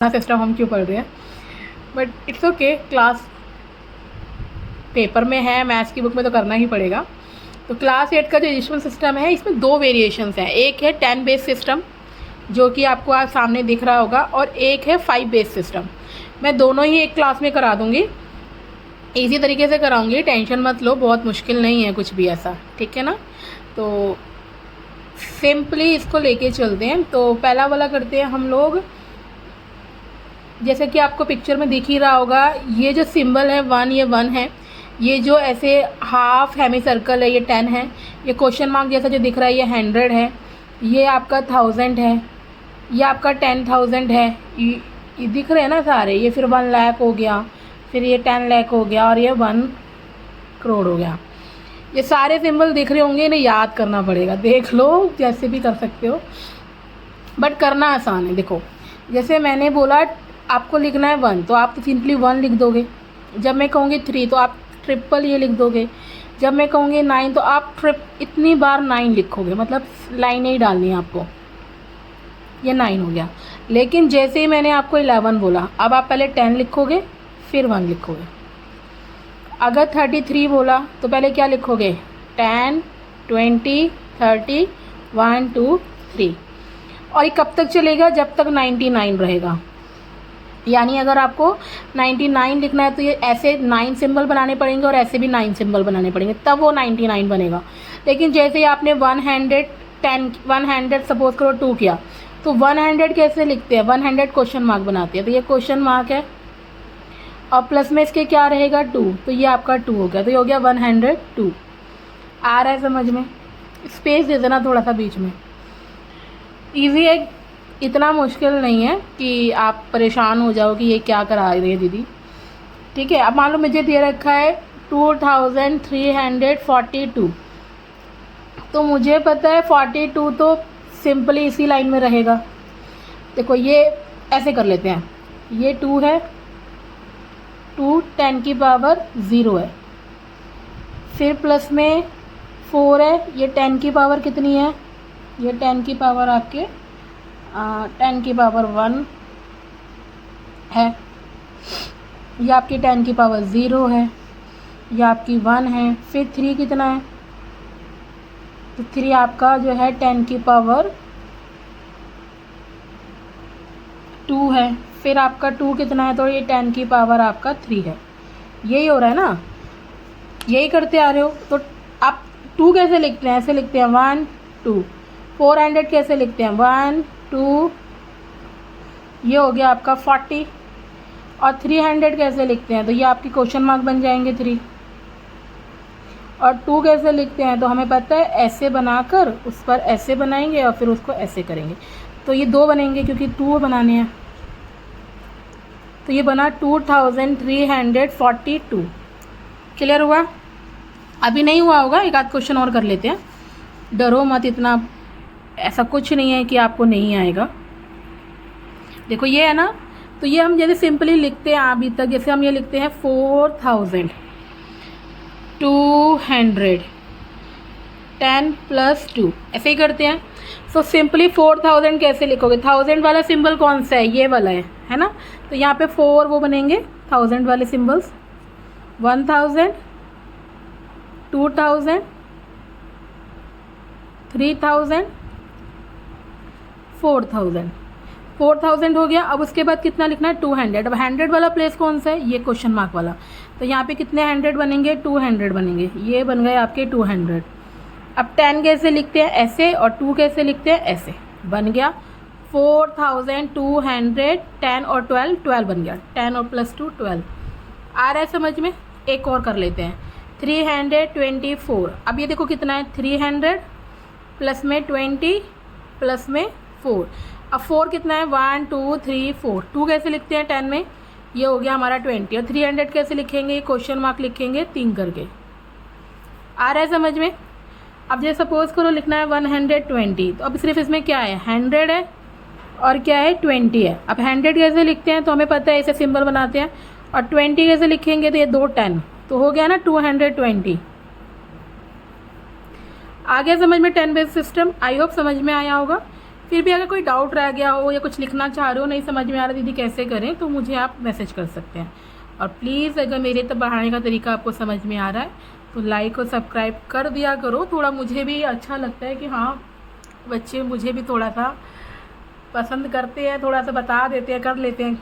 System हम क्यों पढ़ रहे हैं, but it's okay. Class paper में है, मैथ्स की बुक में तो करना ही पड़ेगा। तो क्लास 8 का जो एजुकेशन सिस्टम है, इसमें दो वेरिएशंस हैं। एक है 10 बेस सिस्टम जो कि आपको आज सामने दिख रहा होगा, और एक है 5 बेस सिस्टम। मैं दोनों ही एक क्लास में करा दूँगी, ईजी तरीके से कराऊँगी, टेंशन मत लो, बहुत मुश्किल नहीं है कुछ भी ऐसा, ठीक है ना। तो सिंपली इसको लेके चलते हैं। तो पहला वाला करते हैं हम लोग। जैसे कि आपको पिक्चर में दिख ही रहा होगा, ये जो सिंबल है 1, ये 1 है। ये जो ऐसे हाफ हेमी सर्कल है, ये 10 है। ये क्वेश्चन मार्क जैसा जो दिख रहा है, ये 100 है। ये आपका 1000 है। ये आपका 10,000 है। ये दिख रहे हैं ना सारे। ये फिर 1 लाख हो गया, फिर ये 10 लाख हो गया, और ये 1 करोड़ हो गया। ये सारे सिंबल दिख रहे होंगे, इन्हें याद करना पड़ेगा। देख लो, जैसे भी कर सकते हो, बट करना आसान है। देखो, जैसे मैंने बोला आपको लिखना है 1, तो आप तो सिंपली 1 लिख दोगे। जब मैं कहूँगी 3, तो आप ट्रिपल ये लिख दोगे। जब मैं कहूँगी 9, तो आप इतनी बार 9 लिखोगे, मतलब लाइनें ही डालनी है आपको। ये 9 हो गया। लेकिन जैसे ही मैंने आपको 11 बोला, अब आप पहले 10 लिखोगे, फिर 1 लिखोगे। अगर 33 बोला, तो पहले क्या लिखोगे? 10, 20, 30, 1, 2, 3। और ये कब तक चलेगा? जब तक 99 रहेगा। यानी अगर आपको 99 लिखना है, तो ये ऐसे 9 सिंबल बनाने पड़ेंगे, और ऐसे भी 9 सिंबल बनाने पड़ेंगे, तब वो 99 बनेगा। लेकिन जैसे ही आपने 100 सपोज करो 2 किया, तो 100 कैसे लिखते हैं? 100 क्वेश्चन मार्क बनाते हैं। तो ये क्वेश्चन मार्क है, और प्लस में इसके क्या रहेगा? 2। तो ये आपका 2 हो गया। तो ये हो गया 102। आ रहा है समझ में? स्पेस दे देना थोड़ा सा बीच में। ईजी है, इतना मुश्किल नहीं है कि आप परेशान हो जाओ कि ये क्या करा रही है दीदी, ठीक है। अब मान लो मुझे दे रखा है 2342, तो मुझे पता है 42 तो सिंपली इसी लाइन में रहेगा। देखो, ये ऐसे कर लेते हैं। ये 2 है, 2 10 की पावर 0 है, फिर प्लस में 4 है। ये 10 की पावर कितनी है? ये 10 की पावर आपके 10 की पावर 1 है। ये आपकी 10 की पावर 0 है। ये आपकी 1 है। फिर 3 कितना है? तो 3 आपका जो है 10 की पावर 2 है। फिर आपका 2 कितना है? तो ये 10 की पावर आपका 3 है। यही हो रहा है ना, यही करते आ रहे हो। तो आप 2 कैसे लिखते हैं? ऐसे लिखते हैं 1 2। 400 कैसे लिखते हैं? 1 2। ये हो गया आपका 40। और 300 कैसे लिखते हैं? तो ये आपकी क्वेश्चन मार्क बन जाएंगे 3। और 2 कैसे लिखते हैं? तो हमें पता है, ऐसे बनाकर उस पर ऐसे बनाएंगे, और फिर उसको ऐसे करेंगे। तो ये 2 बनेंगे, क्योंकि 2 बनाने हैं। तो ये बना 2342। क्लियर हुआ? अभी नहीं हुआ होगा, एक आध क्वेश्चन और कर लेते हैं। डरो मत इतना, ऐसा कुछ नहीं है कि आपको नहीं आएगा। देखो, ये है ना, तो ये हम जैसे सिंपली लिखते हैं अभी तक, जैसे हम ये लिखते हैं 4200 10 + 2, ऐसे ही करते हैं। सो सिंपली 4000 कैसे लिखोगे? 1000 वाला सिंबल कौन सा है? ये वाला है ना। तो यहाँ पे 4 वो बनेंगे 1000 वाले सिंबल्स। 1000, 2000, 3000, 4000। 4000 हो गया। अब उसके बाद कितना लिखना है? 200। अब 100 वाला प्लेस कौन सा है? ये क्वेश्चन मार्क वाला। तो यहाँ पे कितने 100 बनेंगे? 200 बनेंगे। ये बन गए आपके 200। अब 10 कैसे लिखते हैं? ऐसे। और 2 कैसे लिखते हैं? ऐसे। बन गया 4200। 10 और 12 बन गया। 10 और +2 12। आ रहा है समझ में? एक और कर लेते हैं। 324। अब ये देखो कितना है? 300 प्लस में 20 प्लस में 4। अब 4 कितना है? 1 2 3 4। 2 कैसे लिखते हैं 10 में? ये हो गया हमारा 20। और 300 कैसे लिखेंगे? ये क्वेश्चन मार्क लिखेंगे 3 करके। आ रहा है समझ में? अब जैसे सपोज करो लिखना है 120, तो अब सिर्फ इसमें क्या है? 100 है, और क्या है? 20 है। अब 100 कैसे लिखते हैं? तो हमें पता है, ऐसे सिंबल बनाते हैं। और 20 कैसे लिखेंगे? तो ये 2 10, तो हो गया ना 220। आ गया समझ में 10 बेस सिस्टम? आई होप समझ में आया होगा। फिर भी अगर कोई डाउट रह गया हो या कुछ लिखना चाह रहे हो, नहीं समझ में आ रहा दीदी कैसे करें, तो मुझे आप मैसेज कर सकते हैं। और प्लीज़ अगर मेरे तक बढ़ाने का तरीका आपको समझ में आ रहा है तो लाइक और सब्सक्राइब कर दिया करो। थोड़ा मुझे भी अच्छा लगता है कि हाँ, बच्चे मुझे भी थोड़ा सा पसंद करते हैं, थोड़ा सा बता देते हैं, कर लेते हैं